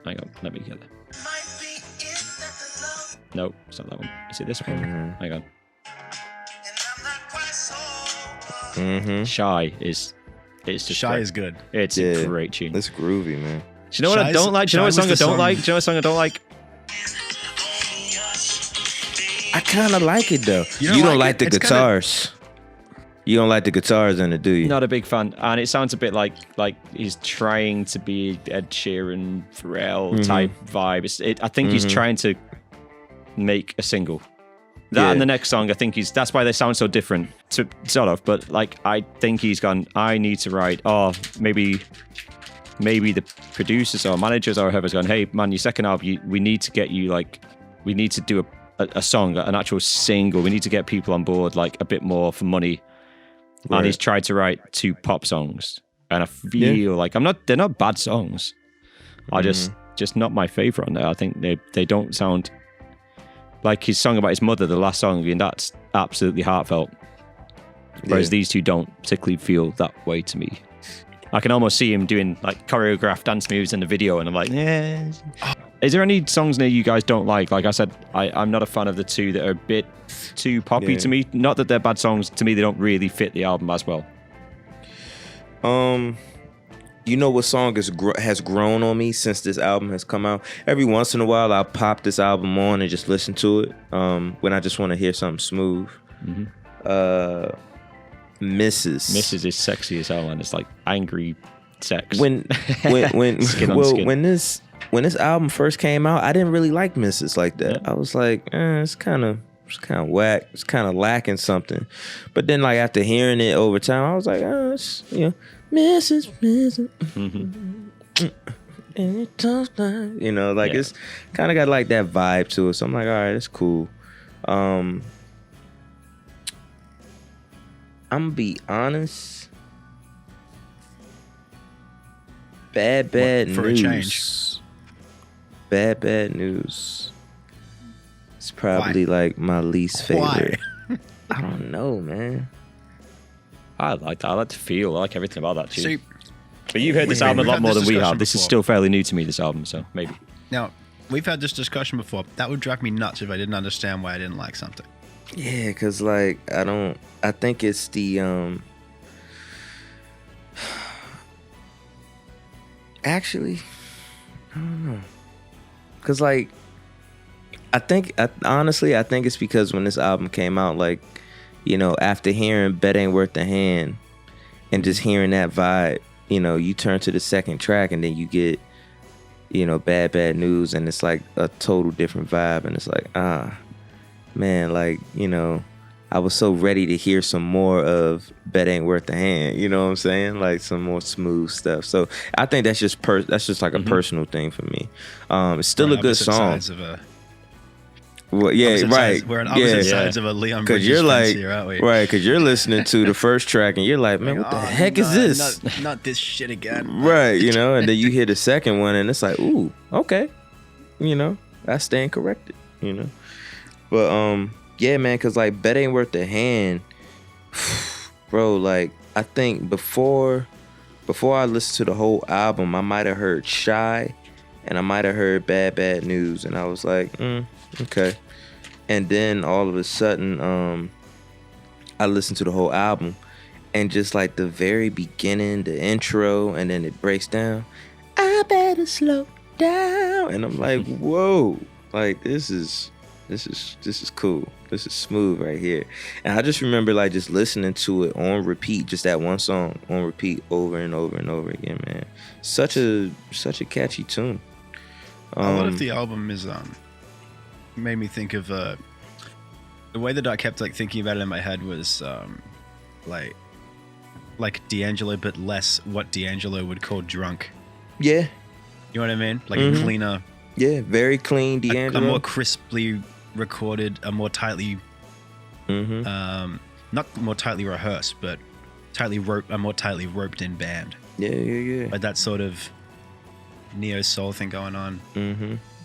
Hang on, let me get it. No, it's not that one. Is it this one? Hang on. Shy is. It's just Shy great. is good. It's Yeah. a great tune. That's groovy, man. Do you know what I Shy's- don't like? Do you know what Shy song I was the don't song- like? Do you know what song I don't like? I kind of like it though. You You don't don't like like it? the It's kinda- guitars. You don't like the guitars in it, do you? Not a big fan, and it sounds a bit like he's trying to be Ed Sheeran, Pharrell type vibe. I think he's trying to make a single. That Yeah. and the next song, I think that's why they sound so different, sort of. But I think he's gone. I need to write. Or maybe the producers or managers or whoever's gone. Hey man, your second album, we need to get you we need to do a song, an actual single. We need to get people on board a bit more for money. Right. And he's tried to write 2 pop songs, and I feel like they're not bad songs. I just not my favorite on there. I think they don't sound like his song about his mother, the last song, and that's absolutely heartfelt. Whereas these 2 don't particularly feel that way to me. I can almost see him doing choreographed dance moves in the video, and I'm like, yeah. Is there any songs that you guys don't like? Like I said, I'm not a fan of the 2 that are a bit too poppy to me. Not that they're bad songs. To me, they don't really fit the album as well. You know what song has grown on me since this album has come out? Every once in a while, I'll pop this album on and just listen to it when I just want to hear something smooth. Mrs. is sexy as hell, and it's like angry sex. When Skin on skin. when this album first came out, I didn't really like Mrs. like that. I was like, it's kind of whack. It's kind of lacking something. But then after hearing it over time, I was like, it's, Mrs. And it talks like, it's kind of got that vibe to it. So I'm like, all right, it's cool. I'm gonna be honest. Bad For a news. change. Bad news. It's probably like my least favorite. Why? I don't know, man. I like that. I like to feel. I like everything about that too. See, But you've heard this album a we've lot had more this than we discussion have. This is before. still fairly new to me, this album, so maybe. now we've had this discussion before. That would drive me nuts if I didn't understand why I didn't like something. Yeah, cause like I think it's the actually, I don't know. Cause like honestly I think it's because when this album came out, like, you know, after hearing Bet Ain't Worth the Hand and just hearing that vibe, you know, you turn to the second track and then you get, you know, Bad News, and it's like a total different vibe, and it's like, man, like, you know, I was so ready to hear some more of Bet Ain't Worth the Hand, you know what I'm saying? Like some more smooth stuff. So I think that's just like a personal thing for me. It's still a good song. Well, yeah, right. We're on opposite sides of a Leon Bridges you're fence like, here, aren't we? right? Because you're listening to the first track and you're like, man, what the heck is this? Not this shit again. Right, you know, and then you hear the second one and it's like, ooh, okay, you know, I stand corrected, you know. But yeah, man, because like Bet Ain't Worth the Hand, bro. Like I think before I listened to the whole album, I might have heard Shy, and I might have heard Bad News, and I was like, okay. And then all of a sudden, I listened to the whole album, and just like the very beginning, the intro, and then it breaks down. I better slow down, and I'm like, whoa, like this is cool. This is smooth right here. And I just remember like just listening to it on repeat, just that one song on repeat over and over and over again, man. Such a catchy tune. A lot of the album is made me think of the way that I kept like thinking about it in my head was like D'Angelo, but less what D'Angelo would call drunk. Yeah. You know what I mean? Like a cleaner. Yeah, very clean D'Angelo. A more crisply recorded, a more tightly, not more tightly rehearsed, but a more tightly roped in band. Yeah. Like that sort of neo soul thing going on.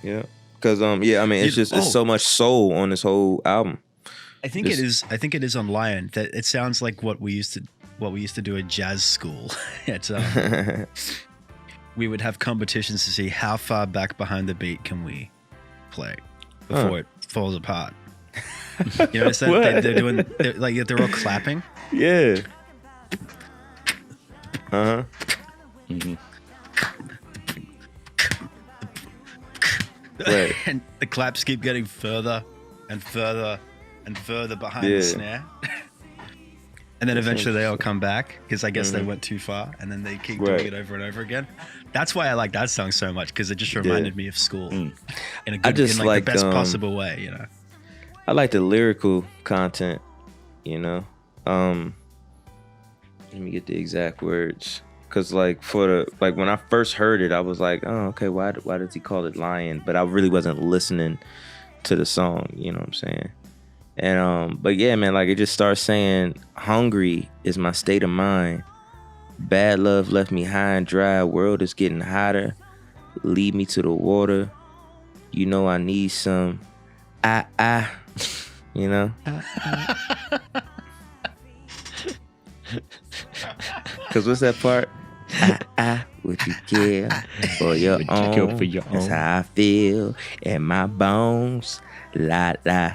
Yeah. Because yeah, I mean, it's so much soul on this whole album. I think it is on Lion. That it sounds like what we used to do at jazz school. We would have competitions to see how far back behind the beat can we play before it falls apart. You notice that they're all clapping. Yeah. Uh-huh. Right. And the claps keep getting further and further and further behind the snare. And then eventually they all come back because I guess they went too far, and then they keep doing it over and over again. That's why I like that song so much, because it just reminded me of school in a good, in like the best possible way, you know. I like the lyrical content, you know. Let me get the exact words, because like when I first heard it, I was like, oh, okay, why does he call it Lion? But I really wasn't listening to the song, you know what I'm saying? And but yeah, man, like it just starts saying, hungry is my state of mind. Bad love left me high and dry. World is getting hotter. Lead me to the water. You know I need some. You know. Cause what's that part? Would you kill for your own? That's how I feel in my bones. La la.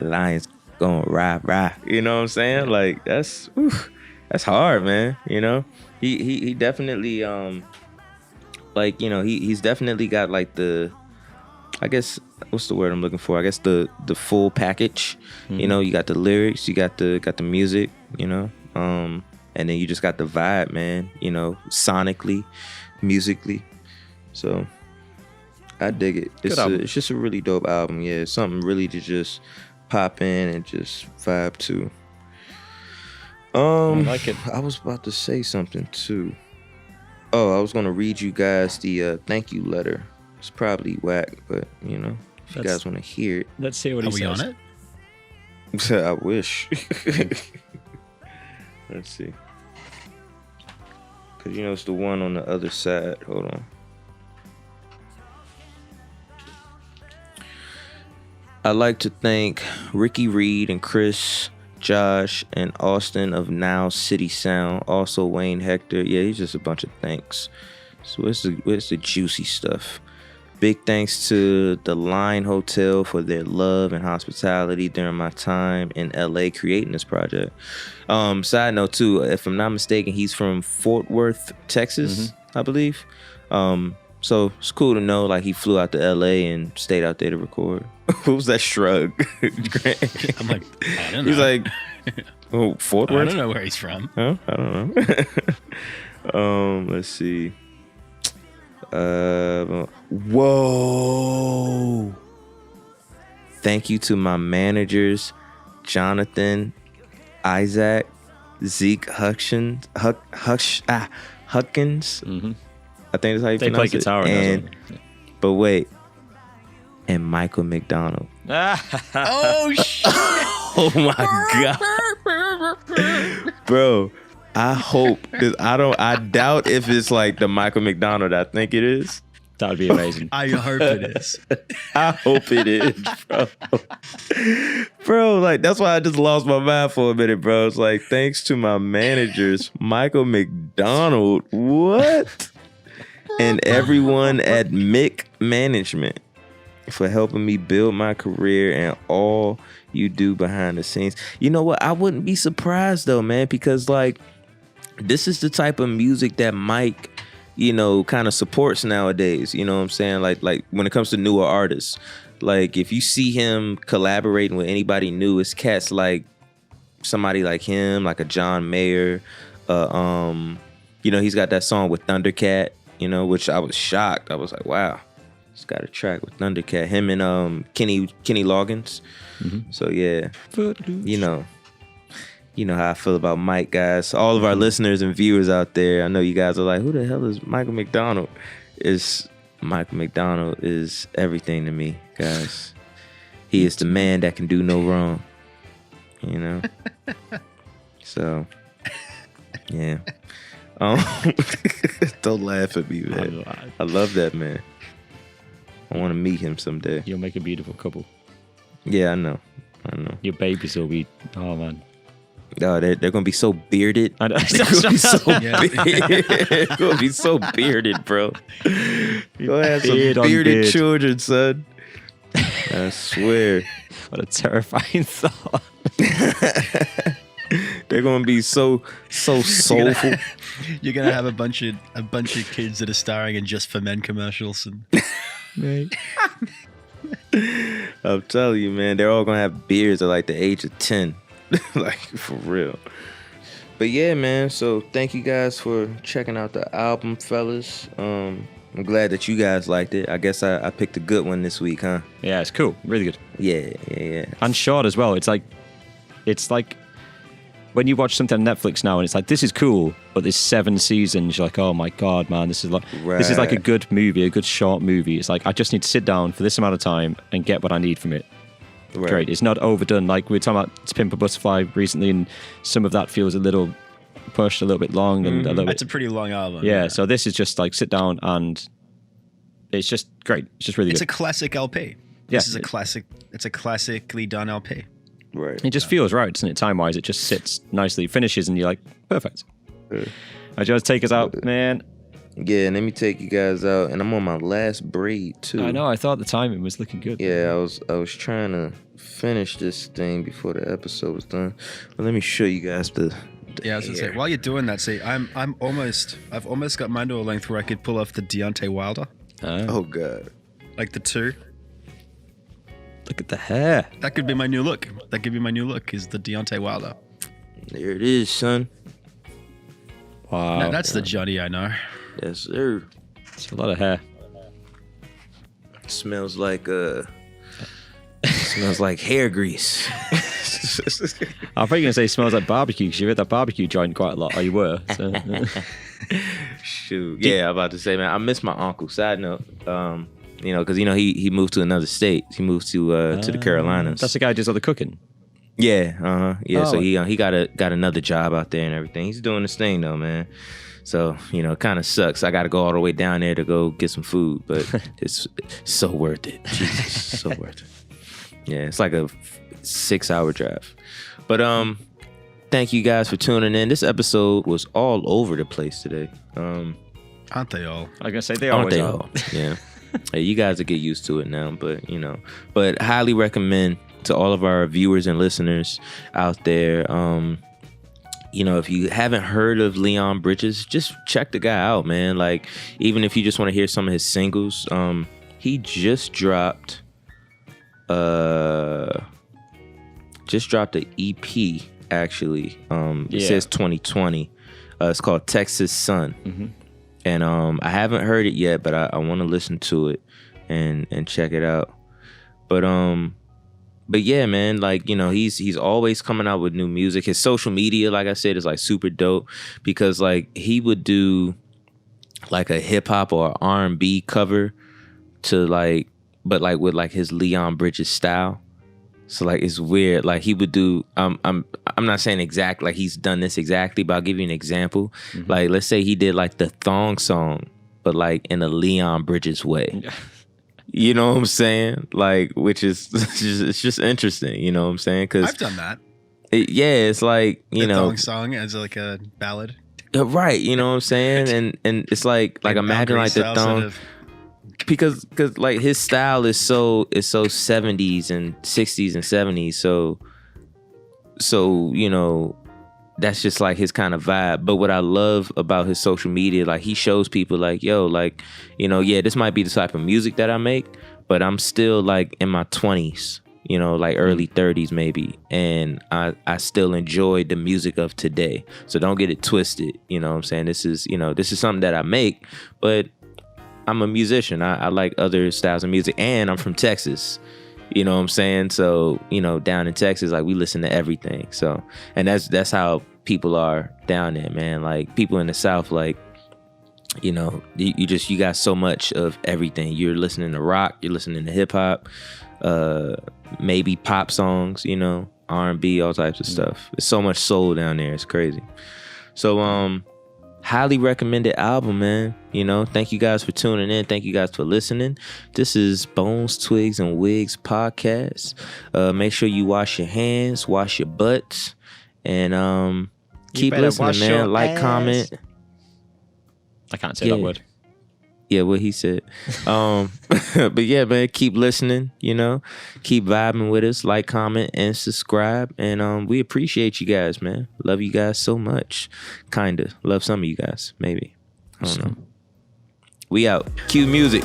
Lions gonna rah. You know what I'm saying? Like that's hard, man. You know, he definitely like, you know, he's definitely got like the, I guess, what's the word I'm looking for? I guess the full package. You know, you got the lyrics, you got the music, you know, and then you just got the vibe, man. You know, sonically, musically. So I dig it. It's just a really dope album. Yeah, it's something really to just pop in and just vibe to. I like it. I was about to say something too. Oh, I was gonna read you guys the thank you letter. It's probably whack, but you know, if you guys want to hear it. Let's see what he says. Are we on it? I wish. Let's see. Cause you know it's the one on the other side. Hold on. I'd like to thank Ricky Reed and Chris, Josh, and Austin of Now City Sound. Also Wayne Hector. Yeah, he's just a bunch of thanks. So where's the juicy stuff? Big thanks to the Line Hotel for their love and hospitality during my time in LA creating this project. Side note too, if I'm not mistaken, he's from Fort Worth, Texas, I believe. So it's cool to know like he flew out to LA and stayed out there to record. What was that shrug? I'm like, I don't know. He's like, oh, Fort Worth? I don't know where he's from. Huh? I don't know. Let's see. Whoa. Thank you to my managers, Jonathan, Isaac, Zeke Huckins. I think that's how you They pronounce play guitar it. and But wait. And Michael McDonald. Oh, shit. Oh my God. Bro, I hope, cause I doubt if it's like the Michael McDonald I think it is. That would be amazing. I hope it is. I hope it is, bro. Bro, like that's why I just lost my mind for a minute, bro. It's like thanks to my managers, Michael McDonald, what? And everyone at Mick Management for helping me build my career and all you do behind the scenes. You know what? I wouldn't be surprised though, man, because like this is the type of music that Mike, you know, kind of supports nowadays. You know what I'm saying? Like when it comes to newer artists, like if you see him collaborating with anybody new, it's cats like somebody like him, like a John Mayer. You know, he's got that song with Thundercat, you know, which I was shocked. I was like, wow, he's got a track with Thundercat. Him and Kenny Loggins. So yeah, you know how I feel about Mike, guys. All of our listeners and viewers out there, I know you guys are like, who the hell is Michael McDonald? Michael McDonald is everything to me, guys. He is the man that can do no wrong. You know? So, yeah. Don't laugh at me, man. I love that man. I want to meet him someday. You'll make a beautiful couple. Yeah, I know. Your babies will be, oh man. Oh, they're gonna be so bearded. I know. They're gonna be so bearded. Gonna be so bearded, bro. Go have some Beard on bearded beard. children, son. I swear. What a terrifying thought. They're gonna be so soulful. You're gonna have a bunch of kids that are starring in Just for Men commercials, and I'm telling you, man, they're all gonna have beards at like the age of 10. Like for real. But yeah, man, so thank you guys for checking out the album, fellas. I'm glad that you guys liked it. I guess I picked a good one this week, huh? Yeah, it's cool. Really good. Yeah. And short as well. It's like when you watch something on Netflix now and it's like, this is cool, but there's 7 seasons. You're like, oh my God, man, this is like a good movie, a good short movie. It's like, I just need to sit down for this amount of time and get what I need from it. Right. Great. It's not overdone. Like we were talking about To Pimp a Butterfly recently, and some of that feels a little pushed, a little bit long, and a little it's bit. a pretty long album. Yeah. So this is just like sit down and it's just great. It's just really It's good. a classic LP. Yeah. This is a classic. It's a classically done LP. Right. It just feels right, doesn't it? Time-wise, it just sits nicely, finishes, and you're like, perfect. I just take us out, man. Yeah, let me take you guys out, and I'm on my last braid too. I know. I thought the timing was looking good. Yeah, I was trying to finish this thing before the episode was done. But let me show you guys the Yeah, I was gonna say, while you're doing that, see, I've almost got mine to a length where I could pull off the Deontay Wilder, Oh God. like the 2. Look at the hair. That could be my new look. That could be my new look. Is the Deontay Wilder? There it is, son. Wow. No, that's the Johnny I know. Yes, sir. It's a lot of hair. Smells like hair grease. I thought you were going to say smells like barbecue because you're at that barbecue joint quite a lot. Or you were. So. Shoot. Yeah, I'm about to say, man, I miss my uncle. Side note, you know, because he moved to another state. He moved to the Carolinas. That's the guy who does all the cooking. Yeah, yeah. Oh. So he got another job out there and everything. He's doing his thing though, man. So you know, it kind of sucks. I got to go all the way down there to go get some food, but it's so worth it. Jesus, so worth it. Yeah, it's like a 6-hour drive. But thank you guys for tuning in. This episode was all over the place today. Aren't they all? I was gonna say they Aren't always they are. all? Yeah. Hey, you guys will get used to it now, but but highly recommend to all of our viewers and listeners out there. If you haven't heard of Leon Bridges, just check the guy out, man. Like, even if you just want to hear some of his singles, he just dropped an EP actually. It says 2020. It's called Texas Sun. Mm-hmm. And I haven't heard it yet, but I want to listen to it and check it out. But yeah, man, like, he's always coming out with new music. His social media, like I said, is like super dope because like he would do like a hip hop or R&B cover to like, but like with like his Leon Bridges style. So like it's weird. Like he would do I'm not saying exact like he's done this exactly, but I'll give you an example. Mm-hmm. Like let's say he did like the thong song, but like in a Leon Bridges way. You know what I'm saying? Like, which is it's just interesting. You know what I'm saying? Because I've done that. It's like the thong song as like a ballad. Right. You know what I'm saying? And it's like imagine like the thong. Because like his style is so 70s and 60s and 70s, so that's just like his kind of vibe. But what I love about his social media, like he shows people like, yo, like, this might be the type of music that I make, but I'm still like in my 20s, like early 30s maybe, and I still enjoy the music of today. So don't get it twisted. You know what I'm saying? This is something that I make, but I'm a musician. I like other styles of music, and I'm from Texas. You know what I'm saying? So, down in Texas, like we listen to everything. So, and that's how people are down there, man. Like people in the South, like, you got so much of everything. You're listening to rock, you're listening to hip hop, maybe pop songs, R&B, all types of stuff. There's so much soul down there. It's crazy. So, highly recommended album, man. Thank you guys for tuning in. Thank you guys for listening. This is Bones, Twigs, and Wigs podcast. Make sure you wash your hands, wash your butts, and keep listening, man. Like, comment. I can't say that word. Yeah, what he said. But yeah, man, keep listening, keep vibing with us, like, comment, and subscribe. And we appreciate you guys, man. Love you guys so much. Kinda. Love some of you guys, maybe. I don't know. We out. Cue music.